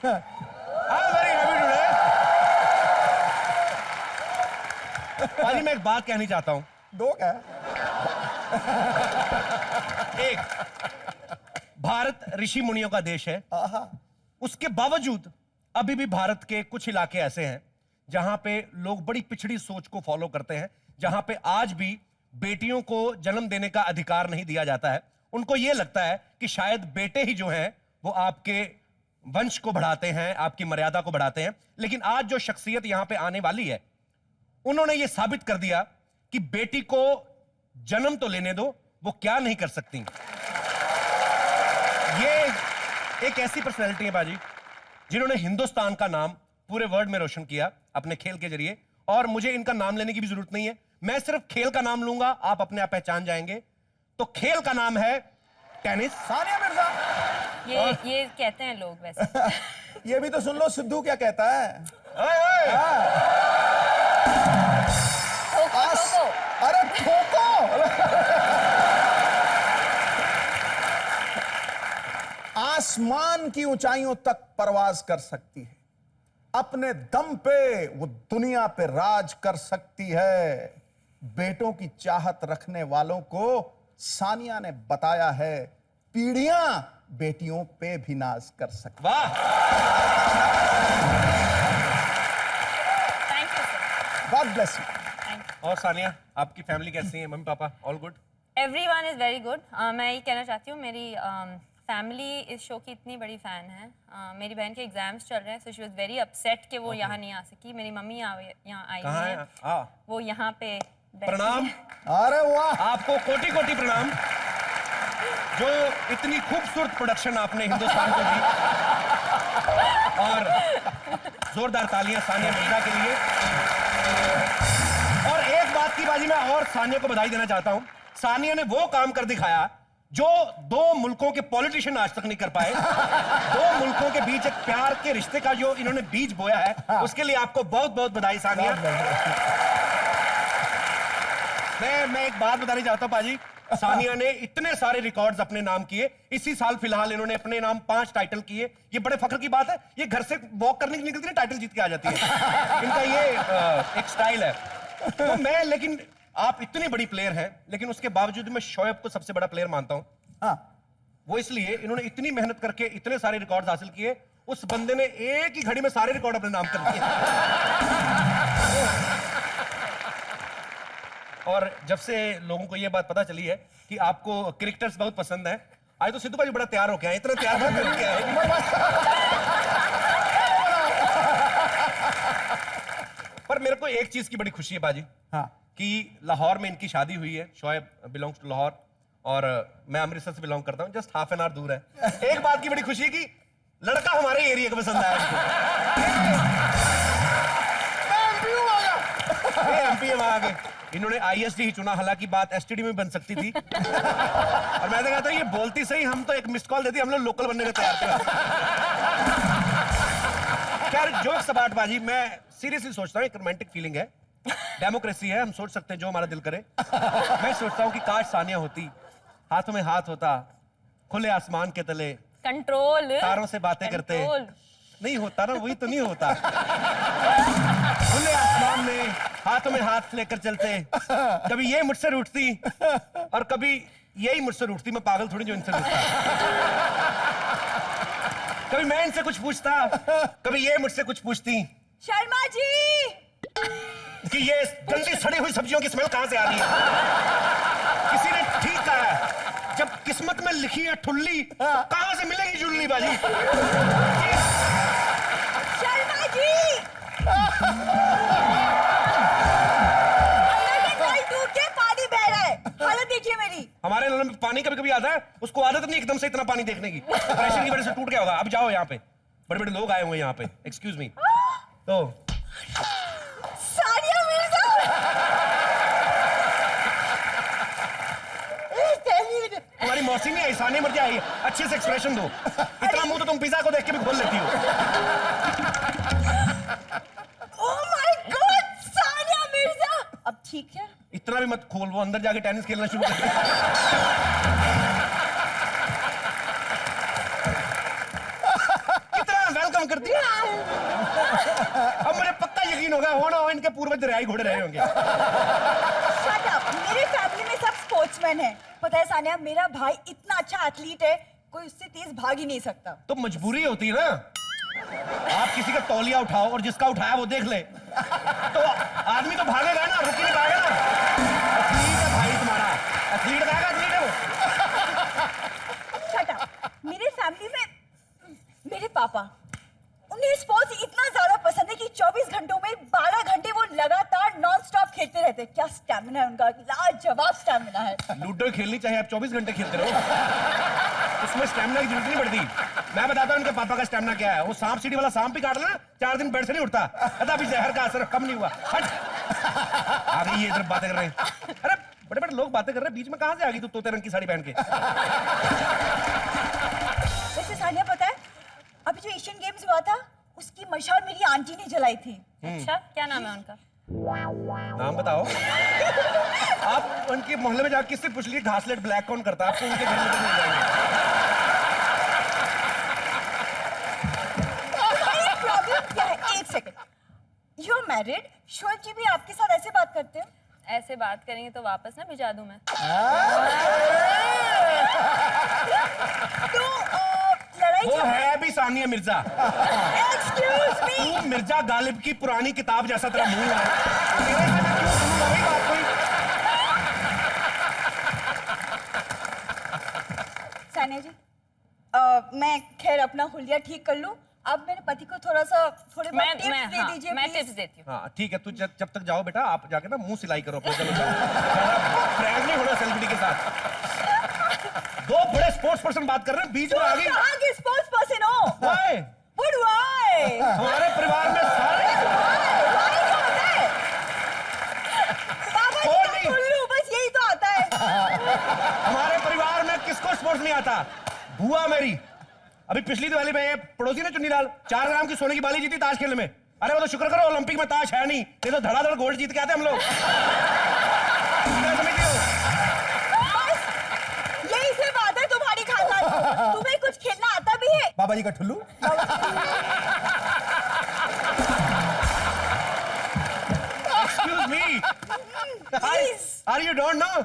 I'm very happy today. पाजी मैं एक बात कहनी चाहता हूं। दो क्या? एक, भारत ऋषि मुनियों का देश है। उसके बावजूद अभी भी भारत के कुछ इलाके ऐसे हैं जहां पे लोग बड़ी पिछड़ी सोच को फॉलो करते हैं, जहां पे आज भी बेटियों को जन्म देने का अधिकार नहीं दिया जाता है। उनको यह लगता है कि शायद बेटे ही जो हैं वो आपके वंश को बढ़ाते हैं, आपकी मर्यादा को बढ़ाते हैं। लेकिन आज जो शख्सियत यहां पे आने वाली है, उन्होंने यह साबित कर दिया कि बेटी को जन्म तो लेने दो, वो क्या नहीं कर सकती। ये एक ऐसी पर्सनैलिटी है बाजी जिन्होंने हिंदुस्तान का नाम पूरे वर्ल्ड में रोशन किया अपने खेल के जरिए। और मुझे इनका नाम लेने की भी जरूरत नहीं है, मैं सिर्फ खेल का नाम लूंगा, आप अपने आप पहचान जाएंगे। तो खेल का नाम है टेनिस। सानिया मिर्जा। ये कहते हैं लोग वैसे। ये भी तो सुन लो सिद्धू क्या कहता है। ठोको। अरे ठोको। आसमान की ऊंचाइयों तक परवाज कर सकती है, अपने दम पे वो दुनिया पे राज कर सकती है। बेटों की चाहत रखने वालों को सानिया ने बताया है, पीढ़ियां बेटियों पे भी नाज कर सकती। वाह, thank you sir. God bless you. और सानिया, आपकी फैमिली कैसी है? Mummy papa all good? Everyone is very good. मैं ये कहना चाहती हूँ, मेरी फैमिली इस शो की इतनी बड़ी फैन है। मेरी बहन के एग्जाम्स चल रहे हैं, so she was very upset कि वो यहाँ नहीं आ सकी। मेरी मम्मी यहाँ आई हुई है, वो यहाँ पे प्रणाम। अरे वाह, आपको कोटि कोटि प्रणाम, जो इतनी खूबसूरत प्रोडक्शन आपने हिंदुस्तान को दी। और जोरदार तालियां सानिया मिर्जा के लिए। और एक बात की बाजी मैं और सानिया को बधाई देना चाहता हूं। सानिया ने वो काम कर दिखाया जो दो मुल्कों के पॉलिटिशियन आज तक नहीं कर पाए। दो मुल्कों के बीच एक प्यार के रिश्ते का जो इन्होंने बीज बोया है, उसके लिए आपको बहुत बहुत बधाई सानिया। मैं एक बात बतानी चाहता हूं पाजी, सानिया ने इतने सारे रिकॉर्ड्स अपने नाम किए। इसी साल फिलहाल इन्होंने अपने नाम 5 टाइटल किए। ये बड़े फख्र की बात है, ये घर से वॉक करने की निकलती है, टाइटल जीत के आ जाती है। इनका ये एक स्टाइल है। तो मैं, लेकिन आप इतनी बड़ी प्लेयर हैं, लेकिन उसके बावजूद मैं शोएब को सबसे बड़ा प्लेयर मानता हूं। वो इसलिए, इन्होंने इतनी मेहनत करके इतने सारे रिकॉर्ड हासिल किए, उस बंदे ने एक ही घड़ी में सारे रिकॉर्ड अपने नाम कर दिए। और जब से लोगों को यह बात पता चली है कि आपको क्रिकेटर्स बहुत पसंद है, आज तो सिद्धू भाई बड़ा तैयार हो गया है, इतना तैयार हो गया है। पर मेरे को एक चीज की बड़ी खुशी है बाजी, कि लाहौर में इनकी शादी हुई है। शोएब बिलोंग्स टू लाहौर और मैं अमृतसर से बिलोंग करता हूँ, जस्ट हाफ एन आवर दूर है। एक बात की बड़ी खुशी है कि लड़का हमारे एरिया का पसंद आया। एमपी में आ गए। इन्होंने आईएसडी ही चुना, हालांकि बात एसटीडी में बन सकती थी। और मैं तो कहता हूँ ये बोलती सही, हम तो एक मिस्ड कॉल देती, हम लोग लोकल बनने का तैयार थे। खैर जोक सबाट बाजी, मैं सीरियसली सोचता हूँ एक रोमांटिक फीलिंग है, डेमोक्रेसी है, हम सोच सकते हैं जो हमारा दिल करे। मैं सोचता हूँ कि काश सानिया होती, हाथों में हाथ होता, खुले आसमान के तले कंट्रोल, तारों से बातें करते। नहीं होता ना, वही तो नहीं होता। खुले आसमान में हाथों में हाथ लेकर चलते, कभी ये मुझसे रूठती और कभी यही मुझसे रूठती। मैं पागल थोड़ी जो इनसे रूठता। कभी मैं इनसे कुछ पूछता, कभी ये मुझसे कुछ पूछती। शर्मा जी, कि ये गंदी सड़ी हुई सब्जियों की स्मेल कहां से आ रही है? किसी ने ठीक कहा है, जब किस्मत में लिखी है ठुल्ली, कहां से मिलेगी जुल्ली बाजी? शर्मा जी, दूध के पानी बह रहा है, हालत देखिए मेरी। हमारे नल में पानी कभी कभी आता है, उसको आदत नहीं एकदम से इतना पानी देखने की, प्रेशर की वजह से टूट गया होगा। अब जाओ, यहाँ पे बड़े बड़े लोग आए हुए यहाँ पे, एक्सक्यूज मी। तो सानिया मिर्जा, तुम्हारी मौसी नहीं आई, सानिया मिर्जा आई। अच्छे से एक्सप्रेशन दो। इतना मुंह तो तुम पिज्जा को देख के भी खोल लेती हो। Oh my God, Sania Mirza. अब ठीक है? इतना भी मत खोल, वो अंदर जाके टेनिस खेलना शुरू कर दिया। कितना वेलकम तंग करती है। अब मुझे पक्का यकीन होगा हो ना हो इनके पूर्वज दरियाई घोड़े रहे होंगे। Shut up! मेरे फैमिली में सब स्पोर्ट्समैन है। पता है सानिया, मेरा भाई इतना अच्छा एथलीट है, कोई उससे तेज भाग ही नहीं सकता। तो मजबूरी होती है ना, आप किसी का तौलिया उठाओ और जिसका उठाया वो देख ले, तो आदमी तो भागेगा ना, रुक ही नहीं पाएगा ना। एथलीट है भाई तुम्हारा, एथलीट है एथलीट है वो। Shut up! मेरे फैमिली में मेरे पापा, उन्हें स्पोर्ट्स इतना ज्यादा पसंद है कि 24 घंटों में 12 घंटे वो लगातार नॉन स्टॉप खेलते रहते हैं। क्या स्टैमिना है उनका, लाजवाब स्टैमिना है। लूडो खेलनी चाहे आप 24 घंटे खेलते रहो, उसमें स्टैमिना की जरूरत नहीं पड़ती। मैं बताता हूँ इनके पापा का स्टैमिना क्या है। वो सांप सीढ़ी वाला सांप भी काट लेना 4 दिन बेड से नहीं उठता, कहता अभी जहर का असर कम नहीं हुआ। हट, आ गई ये इधर बातें कर रहे हैं। अरे बड़े बड़े लोग बातें कर रहे हैं, बीच में कहां से आ गई तू तोते रंग की साड़ी पहन के? वैसे सानिया, पता है अभी जो एशियन गेम्स हुआ था उसकी मशाल मेरी आंटी ने जलाई थी। अच्छा, क्या नाम है उनका? नाम बताओ। आप उनके मोहल्ले में जाकर किससे पूछ लीजिए घासलेट ब्लैक कौन करता है, आपको उनके घर में तो मिल जाएंगे। प्रॉब्लम क्या है? एक second, you are married, Shoaib ji भी आपके साथ ऐसे बात करते हैं? ऐसे बात करेंगे तो वापस ना भिजा दूं मैं। तो लड़ाई वो है भी सानिया मिर्जा। एक्सक्यूज मी, तू मिर्जा गालिब की पुरानी किताब जैसा तेरा मुंह है। तेरे से मैं क्यों सुनूंगा वही बात कोई? सानिया जी, मैं खैर अपना हुलिया ठीक कर लूं। अब मेरे पति को थोड़े बहुत टिप्स दे दीजिए मैं please। टिप्स देती हूँ। हाँ ठीक है, तू जब तक जाओ बेटा, आप जाके ना मुंह सिलाई करो अपने। चलो फ्रेंड नहीं होना सेलिब्रिटी के साथ। दो बड़े स्पोर्ट्स पर्सन बात कर रहे हैं, बीच में आ गई। कहाँ के स्पोर्ट्स पर्सन हो? Why? But why? हमारे परिवार में सारे Why क्या होता है? बाबा जी कौन का नहीं? उल्लू, बस यही तो आता है। हमारे परिवार में किसको स्पोर्ट्स नहीं आता? बुआ मेरी, अभी पिछली दिवाली में पड़ोसी ने चुन्नीलाल 4 ग्राम की सोने की बाली जीती ताश खेलने में। अरे वो तो शुक्र करो ओलंपिक में ताश है नहीं, ये तो धड़ाधड़ गोल्ड जीत के आते हम लोग। क्या समझती हो? बस यही सिर्फ आता है तुम्हारी खानदान को। तुम्हें कुछ खेलना आता भी है? बाबा जी का ठुल्लू। Excuse me. Please. Are you don't know?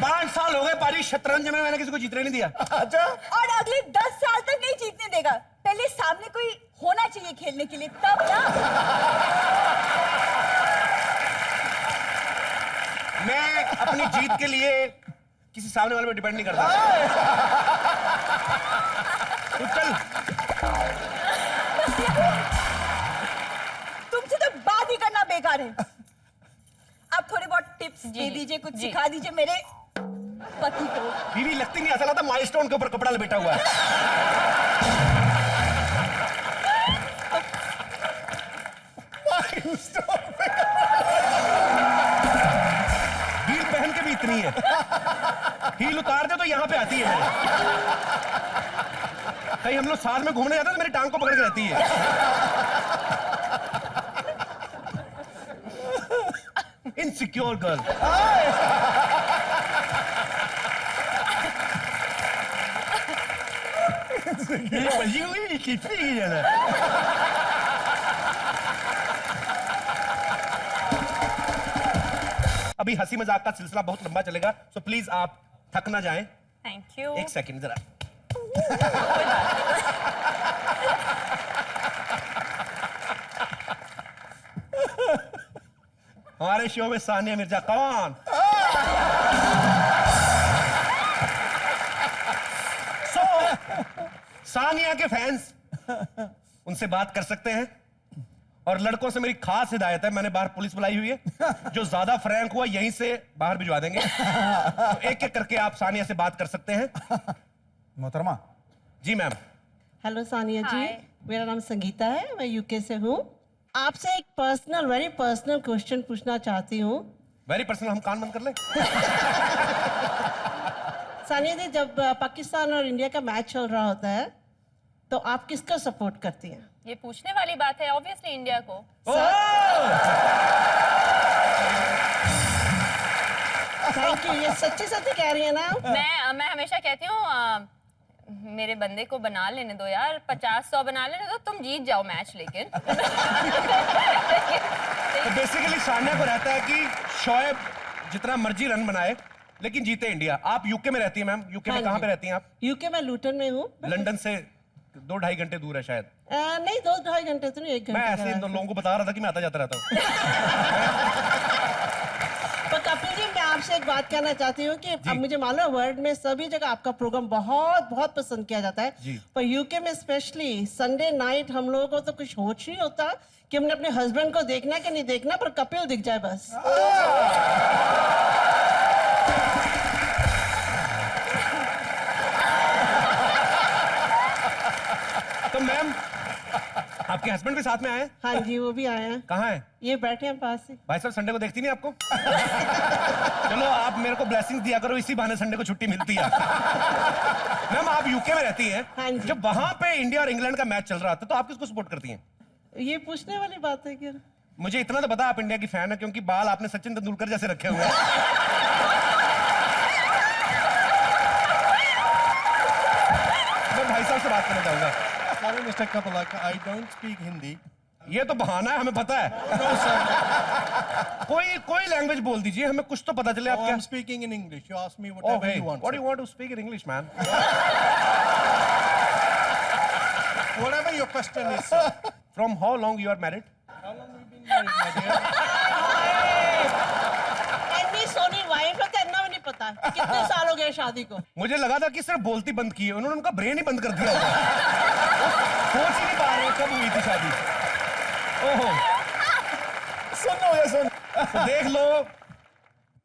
5 साल हो गए पाजी, शतरंज में मैंने किसी को जीतने नहीं दिया। अच्छा, और अगले 10 साल तक नहीं जीतने देगा। पहले सामने कोई होना चाहिए खेलने के लिए, तब ना। मैं अपनी जीत के लिए किसी सामने वाले पे डिपेंड नहीं करता। तू चल। तुमसे तो बात ही करना बेकार है। आप थोड़े बहुत टिप्स दे दीजिए, कुछ सिखा दीजिए मेरे पति को। बीवी लगती नहीं, ऐसा लगता माइलस्टोन के ऊपर कपड़ा लपेटा हुआ है। हील पहन के भी इतनी है, हील उतार दे तो यहाँ पे आती है मेरे। कहीं हम लोग साथ में घूमने जाते हैं तो मेरी टांग को पकड़ के रहती है। Insecure girl. बजी हुई खिचड़ी की जगह। अभी हंसी मजाक का सिलसिला बहुत लंबा चलेगा, सो प्लीज आप थक ना जाएं। Thank you. एक सेकंड जरा। हमारे शो में सानिया मिर्जा कौन? सो सानिया के फैंस उनसे बात कर सकते हैं, और लड़कों से मेरी खास हिदायत है, मैंने बाहर पुलिस बुलाई हुई है, जो ज्यादा फ्रैंक हुआ यहीं से बाहर भिजवा देंगे। तो एक एक करके आप सानिया से बात कर सकते हैं। मोहतरमा। जी मैम। हेलो सानिया जी, Hi. मेरा नाम संगीता है, मैं यूके से हूँ। आपसे एक पर्सनल, वेरी पर्सनल क्वेश्चन पूछना चाहती हूँ। वेरी पर्सनल, हम कान बंद कर ले। सानिया जी, जब पाकिस्तान और इंडिया का मैच चल रहा होता है तो आप किसको सपोर्ट करती हैं? ये पूछने वाली बात है, ऑब्वियसली इंडिया को। थैंक यू, ये सच्ची सच्ची कह रही है ना? मैं हमेशा कहती हूँ मेरे बंदे को बना लेने दो यार, 50-100 बना लेने दो, तुम जीत जाओ मैच लेकिन। तो बेसिकली सान्या को रहता है कि शोएब जितना मर्जी रन बनाए लेकिन जीते इंडिया। आप यूके में रहती हैं मैम, यूके में कहाँ पे रहती हैं आप? यूके में लूटन में हूँ। लंदन से 2-2.5 घंटे दूर है शायद। नहीं 2-2.5 घंटे तो नहीं, 1 घंटे। मैं ऐसे इन लोगों को बता रहा था कि मैं आता जाता रहता हूँ। तो कपिल जी, मैं आपसे एक बात कहना चाहती हूँ कि अब मुझे मालूम है वर्ल्ड में सभी जगह आपका प्रोग्राम बहुत बहुत पसंद किया जाता है, पर यूके में स्पेशली संडे नाइट हम लोगों को तो कुछ होश नहीं होता कि हमने अपने हस्बैंड को देखना कि नहीं देखना, पर कपिल दिख जाए बस। तो मैम आपके हस्बैंड भी साथ में आए हैं? हाँ जी, वो भी आए हैं। कहाँ हैं? ये बैठे हैं पास ही। भाई साहब संडे को देखती नहीं आपको? चलो आप मेरे को ब्लेसिंग्स दिया करो, इसी बहाने संडे को छुट्टी मिलती है। मैम आप यूके में रहती हैं। हाँ जी। जब वहां पे इंडिया और इंग्लैंड का मैच चल रहा था तो आप किसको सपोर्ट करती हैं? ये पूछने वाली बात है क्या? मुझे इतना तो पता आप इंडिया की फैन है क्योंकि बाल आपने सचिन तेंदुलकर जैसे रखे हुए हैं। मैं भाई साहब से बात करना चाहूंगा। Sorry, Mr. Kapalaka, I don't speak Hindi. ये तो बहाना है, हमें पता है। No, sir. कोई लैंग्वेज बोल दीजिए, हमें कुछ तो पता चले आप Oh, क्या। I'm speaking in English. You ask me whatever Okay. you want. What do sir. you want to speak in English, man? Whatever your question is, sir. From how long you are married? How long have you been married, my dear? इतनी Soni wife है तो इतना भी नहीं पता कितने साल हो गए शादी को। मुझे लगा था कि सिर्फ बोलती बंद की है, उन्होंने उनका ब्रेन ही बंद कर दिया होगा। सोच ही नहीं पा रहे कब हुई थी शादी। ओहो, सुनो ये सुन। तो देख लो,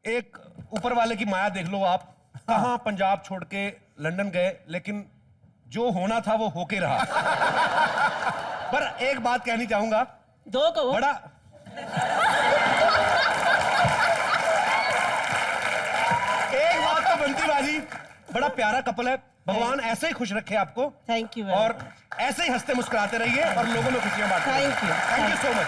एक ऊपर वाले की माया देख लो आप। कहाँ पंजाब छोड़ के लंदन गए, लेकिन जो होना था वो होके रहा। पर एक बात कहनी चाहूंगा, 2 को वो। बड़ा एक बात तो बनती बाजी, बड़ा प्यारा कपल है। भगवान ऐसे ही खुश रखे आपको। Thank you. और ऐसे ही हंसते मुस्कुराते रहिए और लोगों में खुशियां बांटते रहिए। Thank you. Thank you so much.